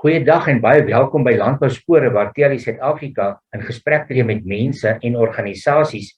Goeiedag en baie welkom by Landbouspore waar TLU SA in gesprek tree met mense en organisasies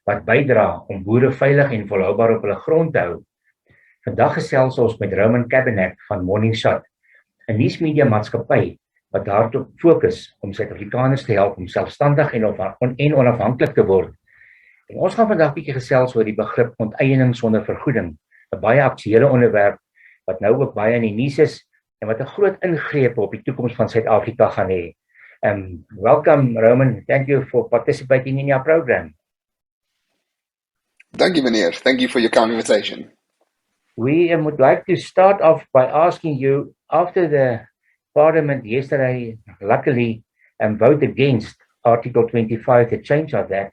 wat bydra om boere veilig en volhoubaar op hulle grond te hou. Vandag gesels ons met Cabanac van Morning Shot, 'n nuusmedia maatskappy wat daarop fokus om Suid-Afrikaners te help om selfstandig en onafhanklik te word. En ons gaan vandag 'n bietjie gesels oor die begrip onteiening sonder vergoeding, 'n baie aktuele onderwerp wat nou ook baie in die nuus is en wat 'n groot ingreep op die toekoms van Suid-Afrika gaan hê. Welcome Roman, thank you for participating in your program. Thank you, meneer. Thank you for your kind invitation. We would like to start off by asking you, after the Parliament yesterday luckily voted against Article 25, the change of that,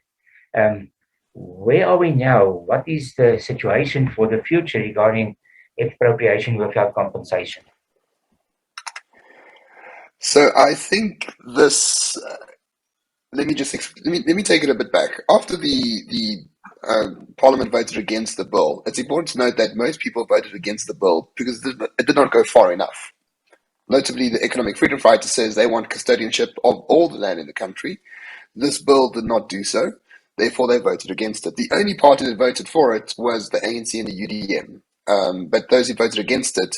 where are we now? What is the situation for the future regarding expropriation without compensation? So I think this. Let me take it a bit back. After the Parliament voted against the bill, it's important to note that most people voted against the bill because it did not go far enough. Notably, the Economic Freedom Fighter says they want custodianship of all the land in the country. This bill did not do so. Therefore, they voted against it. The only party that voted for it was the ANC and the UDM. But those who voted against it,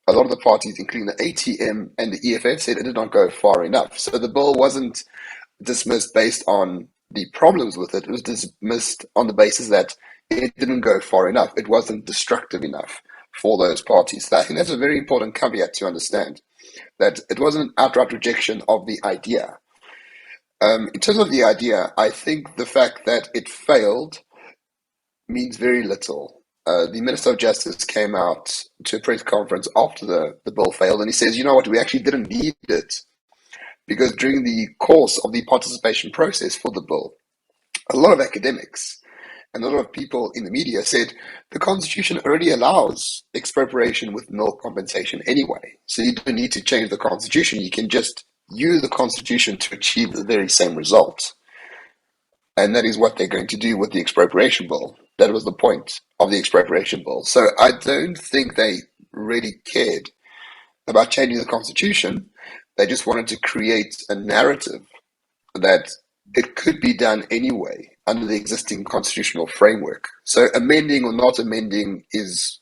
a lot of the parties, including the ATM and the EFF, said it did not go far enough. So the bill wasn't dismissed based on the problems with it. It was dismissed on the basis that it didn't go far enough. It wasn't destructive enough for those parties. So I think that's a very important caveat to understand, that it wasn't an outright rejection of the idea. In terms of the idea, I think the fact that it failed means very little. The Minister of Justice came out to a press conference after the bill failed, and he says, you know what, we actually didn't need it, because during the course of the participation process for the bill, a lot of academics and a lot of people in the media said the Constitution already allows expropriation with no compensation anyway, so you don't need to change the Constitution. You can just use the Constitution to achieve the very same result. And that is what they're going to do with the expropriation bill. That was the point of the expropriation bill. So I don't think they really cared about changing the Constitution. They just wanted to create a narrative that it could be done anyway under the existing constitutional framework. So amending or not amending is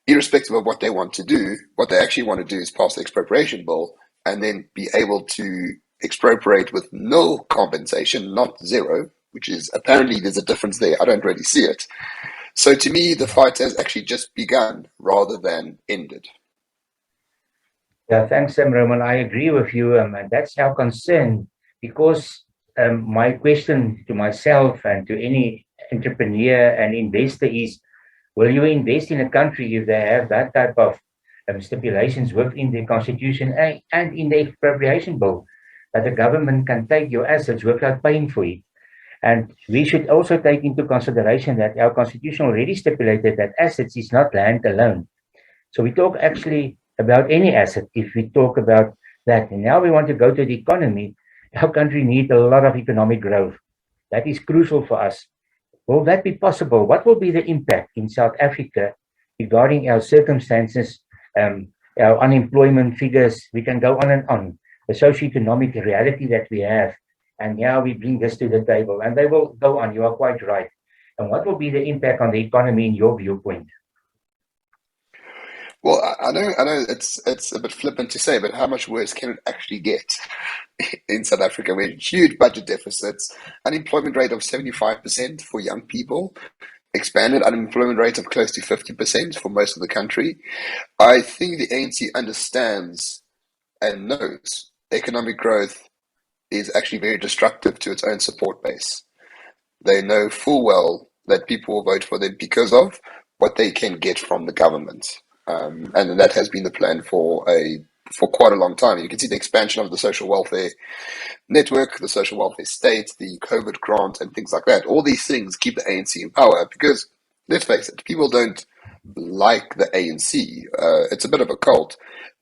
irrespective of what they want to do. What they actually want to do is pass the expropriation bill and then be able to expropriate with no compensation, not zero, which is apparently there's a difference there. I don't really see it. So to me, the fight has actually just begun rather than ended. Yeah, thanks, Roman. I agree with you, and that's our concern, because my question to myself and to any entrepreneur and investor is, will you invest in a country if they have that type of stipulations within the Constitution and in the expropriation bill, that the government can take your assets without paying for it? And we should also take into consideration that our Constitution already stipulated that assets is not land alone. So we talk actually about any asset if we talk about that. And now we want to go to the economy. Our country needs a lot of economic growth. That is crucial for us. Will that be possible? What will be the impact in South Africa regarding our circumstances, our unemployment figures? We can go on, the socioeconomic reality that we have. And now we bring this to the table, and they will go on. You are quite right. And what will be the impact on the economy in your viewpoint? Well, I know it's a bit flippant to say, but how much worse can it actually get in South Africa? We have huge budget deficits, unemployment rate of 75% for young people, expanded unemployment rate of close to 50% for most of the country. I think the ANC understands and knows economic growth is actually very destructive to its own support base. They know full well that people will vote for them because of what they can get from the government. And that has been the plan for quite a long time. You can see the expansion of the social welfare network, the social welfare state, the COVID grant, and things like that. All these things keep the ANC in power because, let's face it, people don't like the ANC. It's a bit of a cult,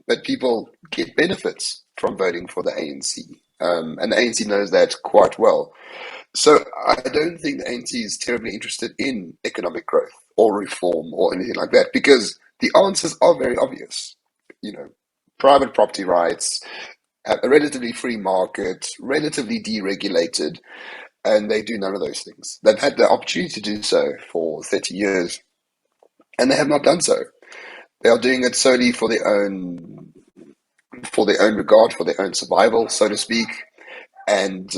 but people get benefits from voting for the ANC. And the ANC knows that quite well. So I don't think the ANC is terribly interested in economic growth or reform or anything like that, because the answers are very obvious. private property rights, a relatively free market, relatively deregulated, and they do none of those things. They've had the opportunity to do so for 30 years, and they have not done so. They are doing it solely for their own regard, for their own survival, so to speak. And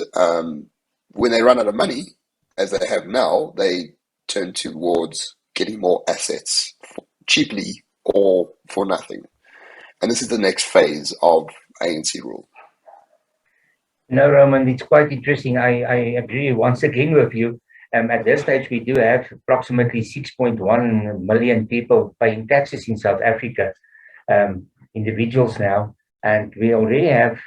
when they run out of money, as they have now, they turn towards getting more assets cheaply or for nothing. And this is the next phase of ANC rule. No, Roman, it's quite interesting. I agree once again with you. At this stage, we do have approximately 6.1 million people paying taxes in South Africa, individuals now, and we already have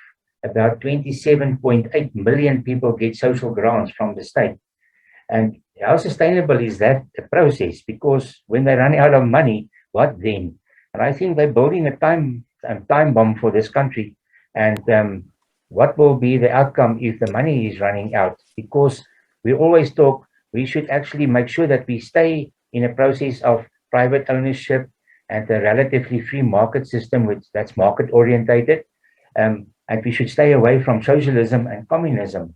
about 27.8 million people get social grants from the state. And how sustainable is that process? Because when they run out of money, what then? And I think they're building a time bomb for this country. And what will be the outcome if the money is running out? Because we always talk, we should actually make sure that we stay in a process of private ownership and a relatively free market system, that's market orientated. And we should stay away from socialism and communism.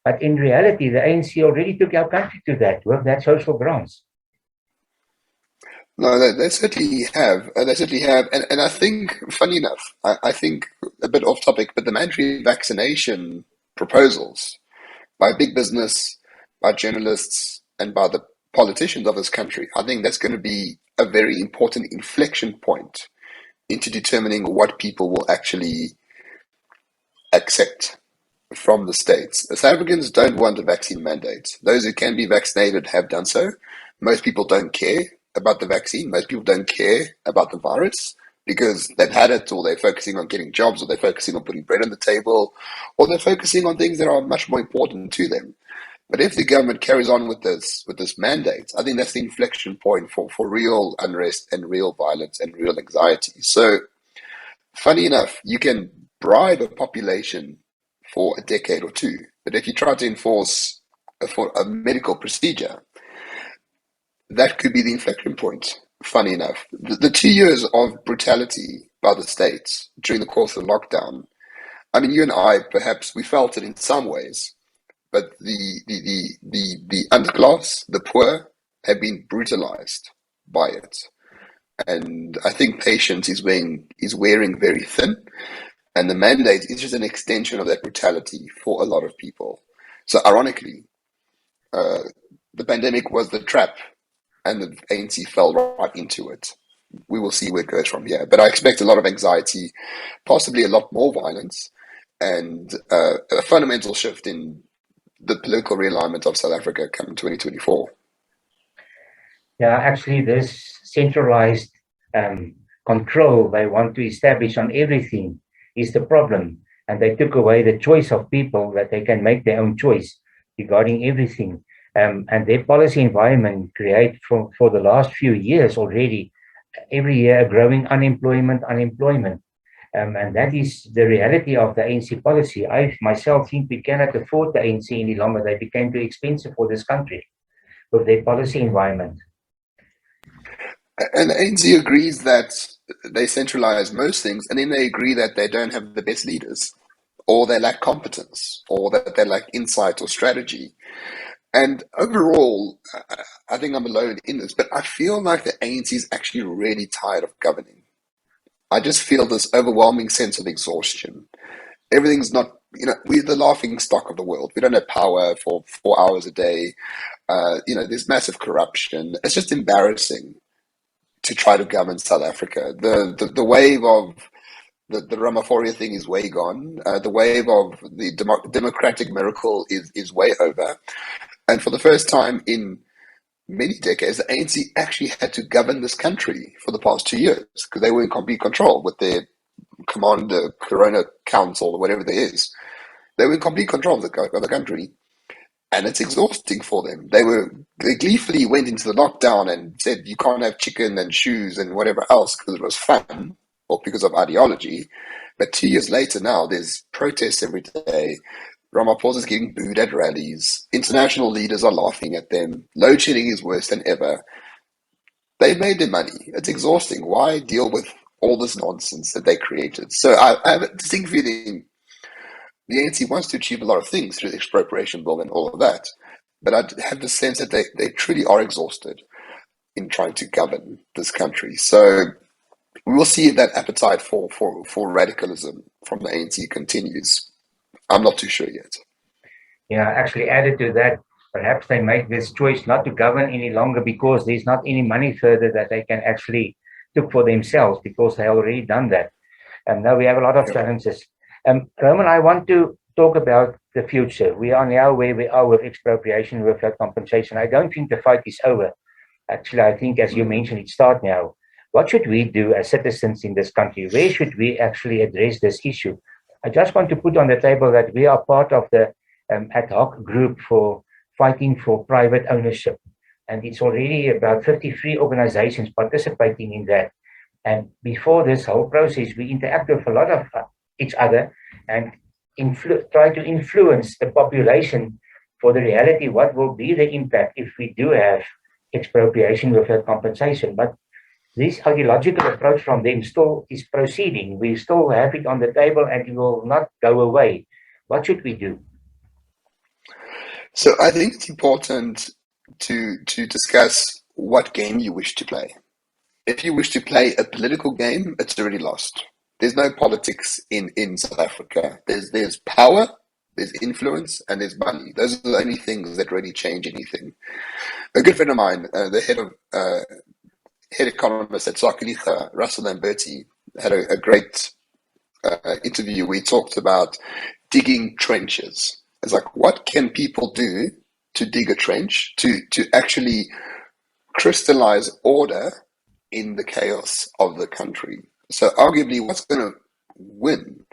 But in reality, the ANC already took our country to that with that social grants. No, they certainly have. They certainly have. And I think, funny enough, I think a bit off topic, but the mandatory vaccination proposals by big business, by journalists, and by the politicians of this country, I think that's going to be a very important inflection point into determining what people will actually accept from the states. The South Africans don't want a vaccine mandate. Those who can be vaccinated have done so. Most people don't care about the vaccine. Most people don't care about the virus because they've had it, or they're focusing on getting jobs, or they're focusing on putting bread on the table, or they're focusing on things that are much more important to them. But if the government carries on with this mandate, I think that's the inflection point for real unrest and real violence and real anxiety. So, funny enough, you can bribe a population for a decade or two, but if you try to enforce for a medical procedure, that could be the inflection point. Funny enough, the 2 years of brutality by the states during the course of the lockdown, I mean, you and I, perhaps we felt it in some ways, but the underclass, the poor, have been brutalized by it. And I think patience is wearing very thin, and the mandate is just an extension of that brutality for a lot of people. So ironically, the pandemic was the trap, and the ANC fell right into it. We will see where it goes from here. But I expect a lot of anxiety, possibly a lot more violence, and a fundamental shift in the political realignment of South Africa come 2024. Yeah, actually, this centralized control they want to establish on everything is the problem. And they took away the choice of people, that they can make their own choice regarding everything. And their policy environment create for the last few years already, every year, a growing unemployment. And that is the reality of the ANC policy. I myself think we cannot afford the ANC any longer. They became too expensive for this country with their policy environment. And the ANC agrees that they centralize most things, and then they agree that they don't have the best leaders, or they lack competence, or that they lack insight or strategy. And overall, I think I'm alone in this, but I feel like the ANC is actually really tired of governing. I just feel this overwhelming sense of exhaustion. Everything's not, we're the laughing stock of the world. We don't have power for 4 hours a day. There's massive corruption. It's just embarrassing to try to govern South Africa. The wave of the Ramaphosa thing is way gone. The wave of the democratic miracle is way over. And for the first time in many decades, the ANC actually had to govern this country for the past 2 years because they were in complete control with their Commander Corona Council or whatever there is. They were in complete control of the country, and it's exhausting for them. They gleefully went into the lockdown and said you can't have chicken and shoes and whatever else because it was fun or because of ideology. But 2 years later now, there's protests every day. Ramaphosa is getting booed at rallies. International leaders are laughing at them. Load shedding is worse than ever. They've made their money. It's exhausting. Why deal with all this nonsense that they created. So I have a distinct feeling the ANC wants to achieve a lot of things through the expropriation bill and all of that, but I have the sense that they truly are exhausted in trying to govern this country. So we will see if that appetite for radicalism from the ANC continues. I'm not too sure yet. Yeah, actually added to that, perhaps they make this choice not to govern any longer because there's not any money further that they can actually took for themselves because they already done that. And now we have a lot of challenges. Roman, I want to talk about the future. We are now where we are with expropriation without compensation. I don't think the fight is over. Actually, I think, as you mentioned, it starts now. What should we do as citizens in this country? Where should we actually address this issue? I just want to put on the table that we are part of the ad hoc group for fighting for private ownership. And it's already about 53 organizations participating in that. And before this whole process, we interact with a lot of each other and try to influence the population for the reality, what will be the impact if we do have expropriation without compensation. But this ideological approach from them still is proceeding. We still have it on the table and it will not go away. What should we do? So I think it's important to discuss what game you wish to play. If you wish to play a political game, it's already lost. There's no politics in South Africa. There's power, there's influence, and there's money. Those are the only things that really change anything. A good friend of mine, the head economist at Sakelicha, Russell Lamberti, had a great interview where he talked about digging trenches. It's like, what can people do to dig a trench, to actually crystallize order in the chaos of the country? So arguably what's going to win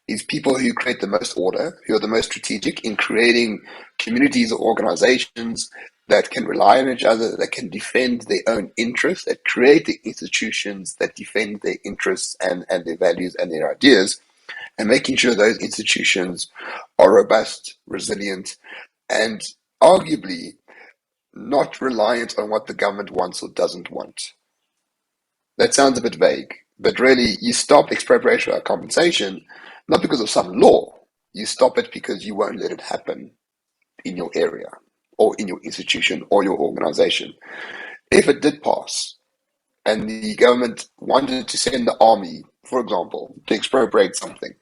is people who create the most order, who are the most strategic in creating communities or organizations that can rely on each other, that can defend their own interests, that create the institutions that defend their interests and their values and their ideas, and making sure those institutions are robust, resilient, and arguably not reliant on what the government wants or doesn't want. That sounds a bit vague, but really you stop expropriation without compensation, not because of some law. You stop it because you won't let it happen in your area or in your institution or your organization. If it did pass and the government wanted to send the army, for example, to expropriate something,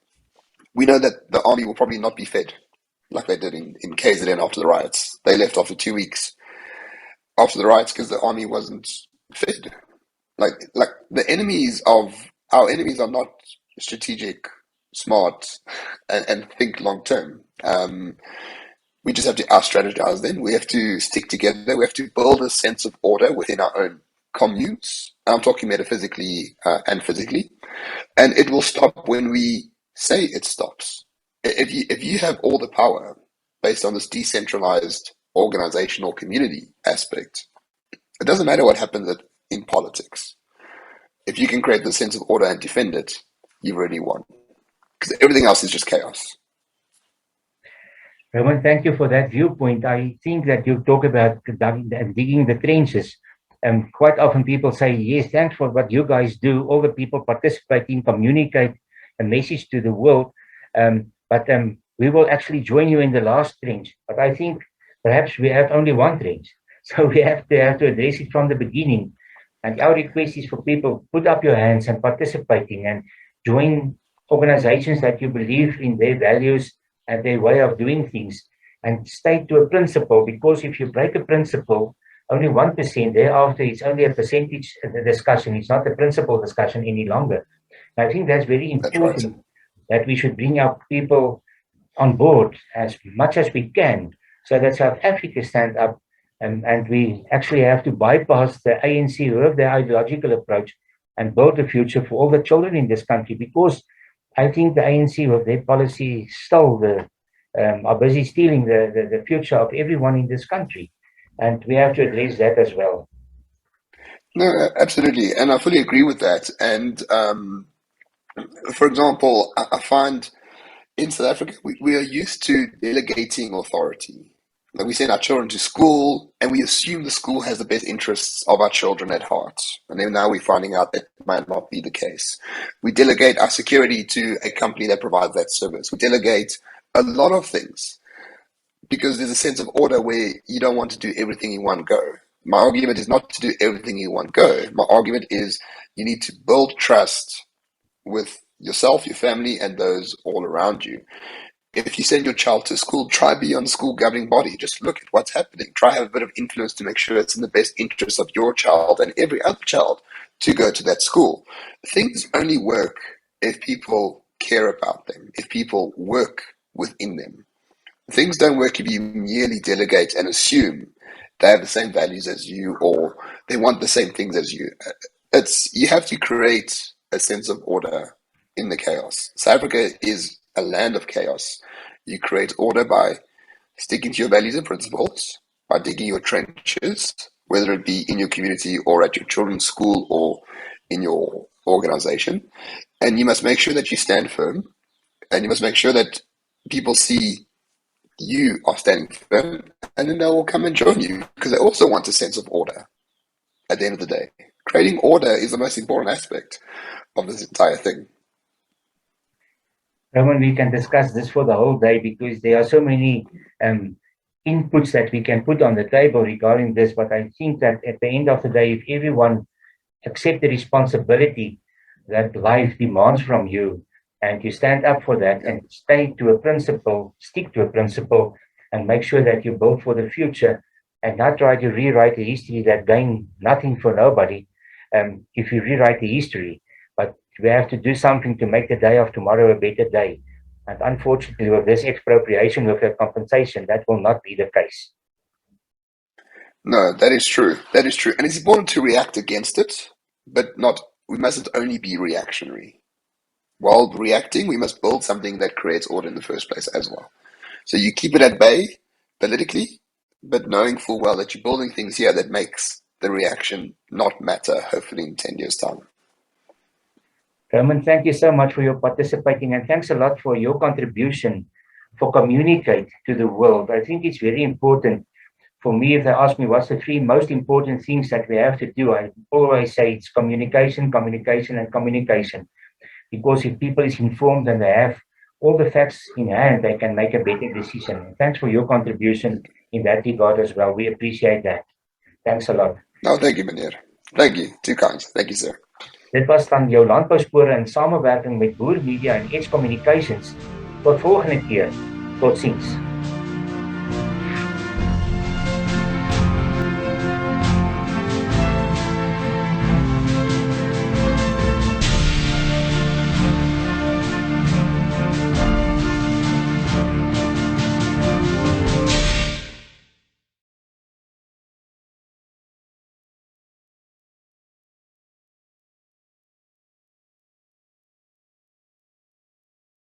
we know that the army will probably not be fed like they did in KZN after the riots. They left after 2 weeks after the riots because the army wasn't fed. Like the enemies of our enemies are not strategic, smart, and think long term. We just have to out-strategize them. We have to stick together. We have to build a sense of order within our own communes. I'm talking metaphysically and physically. And it will stop when we say it stops. If you have all the power based on this decentralized organizational community aspect, it doesn't matter what happens in politics. If you can create the sense of order and defend it, you've already won. Because everything else is just chaos. Roman, thank you for that viewpoint. I think that you talk about digging the trenches. Quite often people say, yes, thanks for what you guys do. All the people participating, communicate a message to the world. But we will actually join you in the last trench. But I think perhaps we have only one trench. So we have to address it from the beginning. And our request is for people, put up your hands and participating and join organizations that you believe in their values and their way of doing things, and stay to a principle, because if you break a principle, only 1%, thereafter it's only a percentage discussion. It's not a principle discussion any longer. And I think that's very important, that we should bring our people on board as much as we can, so that South Africa stand up, and we actually have to bypass the ANC with their ideological approach and build a future for all the children in this country, because I think the ANC with their policy are busy stealing the future of everyone in this country. And we have to address that as well. No, absolutely. And I fully agree with that. And for example, I find in South Africa, we are used to delegating authority. Like we send our children to school and we assume the school has the best interests of our children at heart. And then now we're finding out that might not be the case. We delegate our security to a company that provides that service. We delegate a lot of things because there's a sense of order where you don't want to do everything in one go. My argument is not to do everything in one go. My argument is you need to build trust with yourself, your family, and those all around you. If you send your child to school, try be on the school governing body. Just look at what's happening. Try have a bit of influence to make sure it's in the best interest of your child and every other child to go to that school. Things only work if people care about them, if people work within them. Things don't work if you merely delegate and assume they have the same values as you or they want the same things as you. You have to create a sense of order in the chaos. South Africa is a land of chaos. You create order by sticking to your values and principles, by digging your trenches, whether it be in your community or at your children's school or in your organization. And you must make sure that you stand firm, and you must make sure that people see you are standing firm, and then they will come and join you because they also want a sense of order at the end of the day. Creating order is the most important aspect of this entire thing. Roman, we can discuss this for the whole day because there are so many inputs that we can put on the table regarding this. But I think that at the end of the day, if everyone accept the responsibility that life demands from you, and you stand up for that and stay to a principle, stick to a principle, and make sure that you build for the future and not try to rewrite the history that gained nothing for nobody if you rewrite the history. But we have to do something to make the day of tomorrow a better day. And unfortunately, with this expropriation, with the compensation, that will not be the case. No, that is true. That is true. And it's important to react against it, but we mustn't only be reactionary. While reacting, we must build something that creates order in the first place as well. So you keep it at bay politically, but knowing full well that you're building things here that makes the reaction not matter, hopefully in 10 years' time. Roman, thank you so much for your participating, and thanks a lot for your contribution for communicate to the world. I think it's very important for me. If they ask me what's the three most important things that we have to do, I always say it's communication, communication, and communication. Because if people is informed and they have all the facts in hand, they can make a better decision. And thanks for your contribution in that regard as well. We appreciate that. Thanks a lot. No, thank you, meneer. Thank you. Too kind. Thank you, sir. Dit was dan jou Landbouspore in samewerking met Boer Media en Edge Communications. Tot volgende keer. Totsiens.